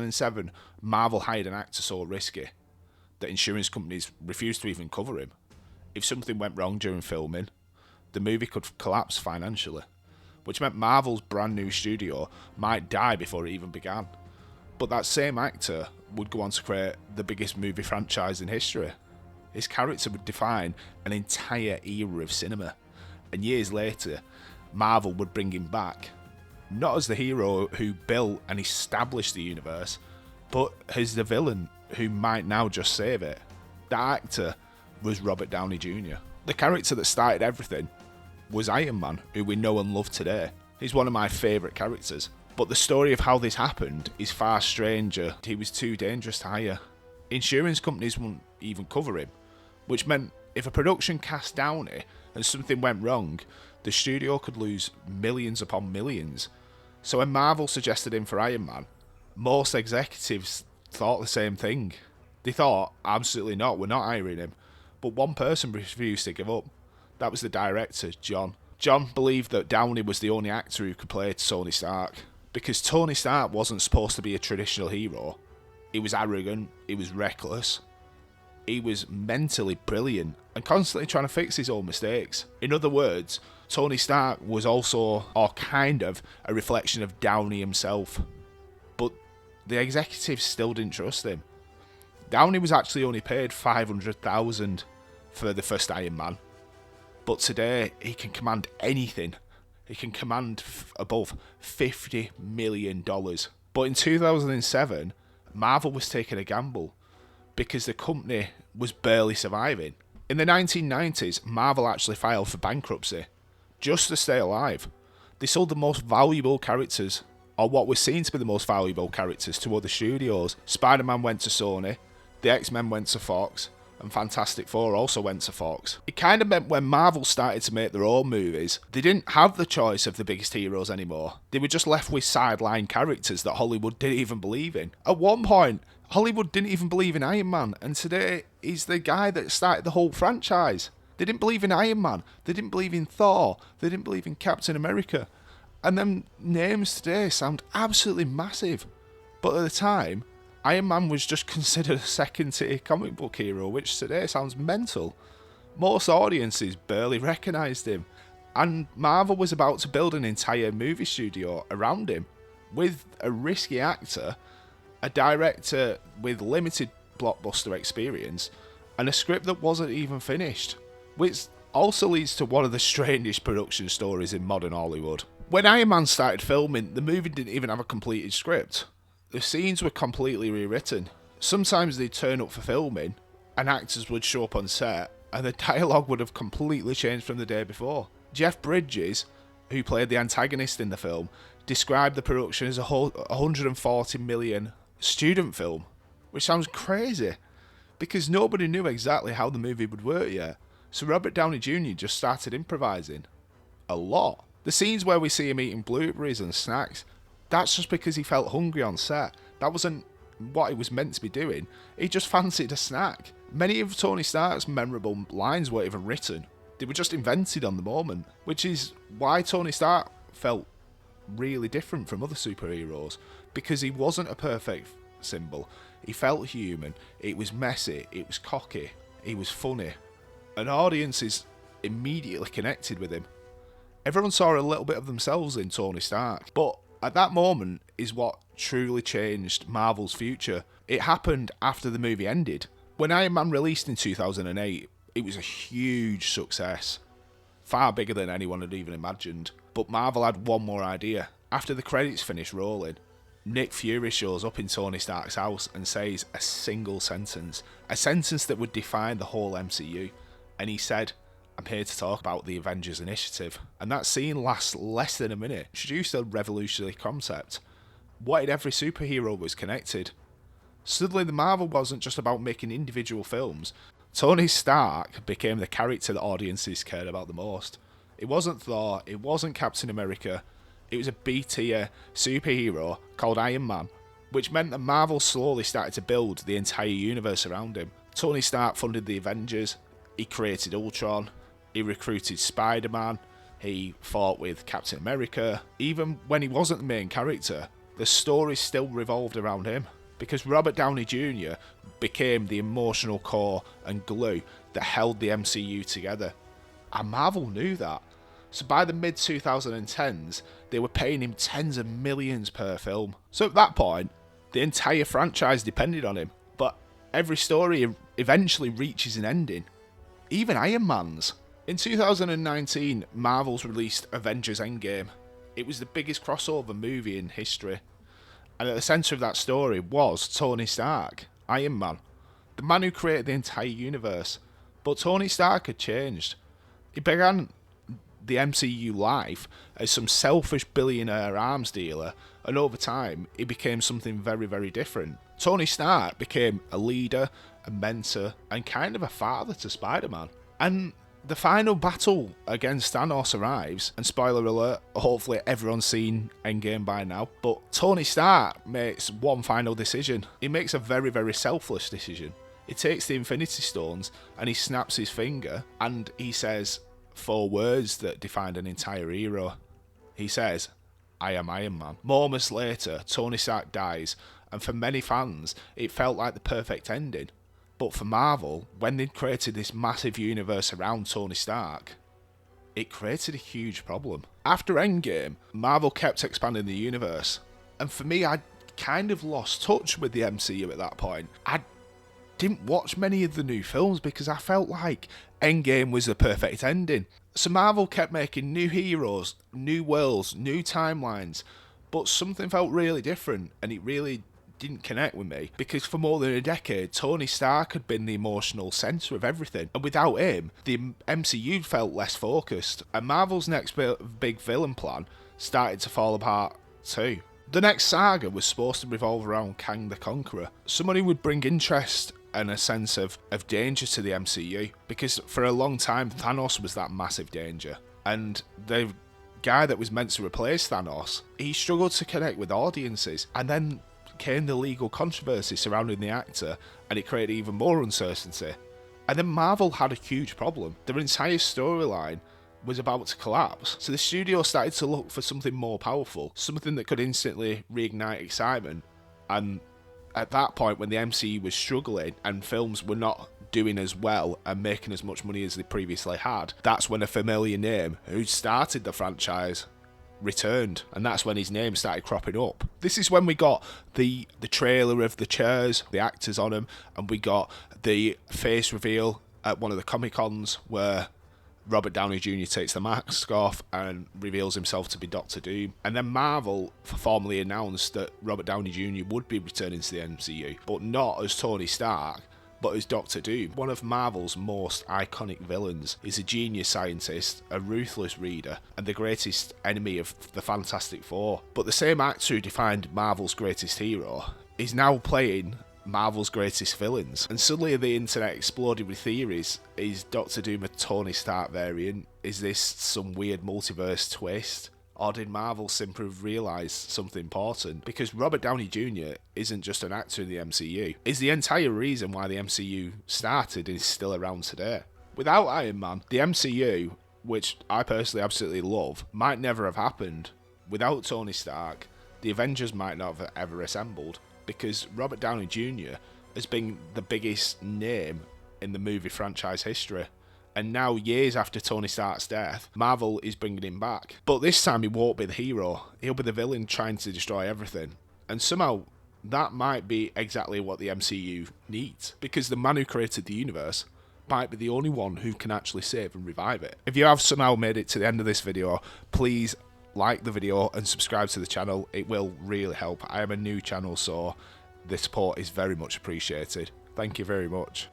2007, Marvel hired an actor so risky that insurance companies refused to even cover him. If something went wrong during filming, the movie could collapse financially, which meant Marvel's brand new studio might die before it even began. But that same actor would go on to create the biggest movie franchise in history. His character would define an entire era of cinema, and years later, Marvel would bring him back, not as the hero who built and established the universe, but as the villain who might now just save it. That actor was Robert Downey Jr. The character that started everything was Iron Man, who we know and love today. He's one of my favourite characters. But the story of how this happened is far stranger. He was too dangerous to hire. Insurance companies wouldn't even cover him, which meant if a production cast Downey and something went wrong, the studio could lose millions upon millions. So when Marvel suggested him for Iron Man, most executives thought the same thing. They thought, absolutely not, we're not hiring him. But one person refused to give up. That was the director, John. John believed that Downey was the only actor who could play Tony Stark, because Tony Stark wasn't supposed to be a traditional hero. He was arrogant, he was reckless, he was mentally brilliant and constantly trying to fix his own mistakes. In other words, Tony Stark was also, or kind of, a reflection of Downey himself. But the executives still didn't trust him. Downey was actually only paid $500,000 for the first Iron Man. But today, he can command anything. He can command above $50 million. But in 2007, Marvel was taking a gamble because the company was barely surviving. In the 1990s, Marvel actually filed for bankruptcy just to stay alive. They sold the most valuable characters, or what was seen to be the most valuable characters, to other studios. Spider-Man went to Sony, the X-Men went to Fox, and Fantastic Four also went to Fox. It kind of meant when Marvel started to make their own movies, they didn't have the choice of the biggest heroes anymore. They were just left with sideline characters that Hollywood didn't even believe in. At one point, Hollywood didn't even believe in Iron Man, and today he's the guy that started the whole franchise. They didn't believe in Iron Man, they didn't believe in Thor, they didn't believe in Captain America. And them names today sound absolutely massive. But at the time, Iron Man was just considered a second-tier comic book hero, which today sounds mental. Most audiences barely recognised him, and Marvel was about to build an entire movie studio around him, with a risky actor, a director with limited blockbuster experience, and a script that wasn't even finished, which also leads to one of the strangest production stories in modern Hollywood. When Iron Man started filming, the movie didn't even have a completed script. The scenes were completely rewritten. Sometimes they'd turn up for filming, and actors would show up on set, and the dialogue would have completely changed from the day before. Jeff Bridges, who played the antagonist in the film, described the production as a whole $140 million student film, which sounds crazy, because nobody knew exactly how the movie would work yet. So Robert Downey Jr. just started improvising. A lot. The scenes where we see him eating blueberries and snacks, that's just because he felt hungry on set. That wasn't what he was meant to be doing. He just fancied a snack. Many of Tony Stark's memorable lines weren't even written. They were just invented on the moment, which is why Tony Stark felt really different from other superheroes, because he wasn't a perfect symbol. He felt human. It was messy. It was cocky. He was funny. And audiences immediately connected with him. Everyone saw a little bit of themselves in Tony Stark. But at that moment is what truly changed Marvel's future. It happened after the movie ended. When Iron Man released in 2008, it was a huge success. Far bigger than anyone had even imagined. But Marvel had one more idea. After the credits finished rolling, Nick Fury shows up in Tony Stark's house and says a single sentence. A sentence that would define the whole MCU. And he said, "I'm here to talk about the Avengers Initiative." And that scene lasts less than a minute. Introduced a revolutionary concept. What if every superhero was connected? Suddenly the Marvel wasn't just about making individual films. Tony Stark became the character that audiences cared about the most. It wasn't Thor, it wasn't Captain America, it was a B-tier superhero called Iron Man, which meant that Marvel slowly started to build the entire universe around him. Tony Stark funded the Avengers, he created Ultron, he recruited Spider-Man, he fought with Captain America. Even when he wasn't the main character, the story still revolved around him, because Robert Downey Jr. became the emotional core and glue that held the MCU together. And Marvel knew that. So by the mid-2010s, they were paying him tens of millions per film. So at that point, the entire franchise depended on him. But every story eventually reaches an ending. Even Iron Man's. In 2019, Marvel's released Avengers Endgame. It was the biggest crossover movie in history. And at the centre of that story was Tony Stark, Iron Man, the man who created the entire universe. But Tony Stark had changed. He began the MCU life as some selfish billionaire arms dealer, and over time he became something very, very different. Tony Stark became a leader, a mentor, and kind of a father to Spider-Man. And the final battle against Thanos arrives, and spoiler alert, hopefully everyone's seen Endgame by now, but Tony Stark makes one final decision. He makes a very, very selfless decision. He takes the Infinity Stones and he snaps his finger and he says 4 words that defined an entire hero. He says, "I am Iron Man." Moments later, Tony Stark dies, and for many fans, it felt like the perfect ending. But for Marvel, when they created this massive universe around Tony Stark, it created a huge problem. After Endgame, Marvel kept expanding the universe, and for me, I kind of lost touch with the MCU at that point. I didn't watch many of the new films because I felt like Endgame was the perfect ending. So Marvel kept making new heroes, new worlds, new timelines, but something felt really different, and it really didn't connect with me, because for more than a decade, Tony Stark had been the emotional centre of everything, and without him, the MCU felt less focused, and Marvel's next big villain plan started to fall apart too. The next saga was supposed to revolve around Kang the Conqueror, someone who would bring interest and a sense of danger to the MCU, because for a long time Thanos was that massive danger, and the guy that was meant to replace Thanos, he struggled to connect with audiences, and then came the legal controversy surrounding the actor, and it created even more uncertainty. And then Marvel had a huge problem. Their entire storyline was about to collapse, so the studio started to look for something more powerful, something that could instantly reignite excitement. And at that point, when the MCU was struggling and films were not doing as well and making as much money as they previously had, that's when a familiar name who started the franchise returned, and that's when his name started cropping up. This is when we got the trailer of the chairs, the actors on them, and we got the face reveal at one of the Comic-Cons where Robert Downey Jr. takes the mask off and reveals himself to be Doctor Doom. And then Marvel formally announced that Robert Downey Jr. would be returning to the MCU, but not as Tony Stark, but as Doctor Doom. One of Marvel's most iconic villains is a genius scientist, a ruthless reader, and the greatest enemy of the Fantastic Four. But the same actor who defined Marvel's greatest hero is now playing Marvel's greatest villains. And suddenly the internet exploded with theories. Is Doctor Doom a Tony Stark variant? Is this some weird multiverse twist? Or did Marvel simply realise something important? Because Robert Downey Jr. isn't just an actor in the MCU. He's the entire reason why the MCU started and is still around today. Without Iron Man, the MCU, which I personally absolutely love, might never have happened. Without Tony Stark, the Avengers might not have ever assembled, because Robert Downey Jr. has been the biggest name in the movie franchise history. And now, years after Tony Stark's death, Marvel is bringing him back. But this time he won't be the hero. He'll be the villain trying to destroy everything. And somehow, that might be exactly what the MCU needs. Because the man who created the universe might be the only one who can actually save and revive it. If you have somehow made it to the end of this video, please like the video and subscribe to the channel. It will really help. I am a new channel, so the support is very much appreciated. Thank you very much.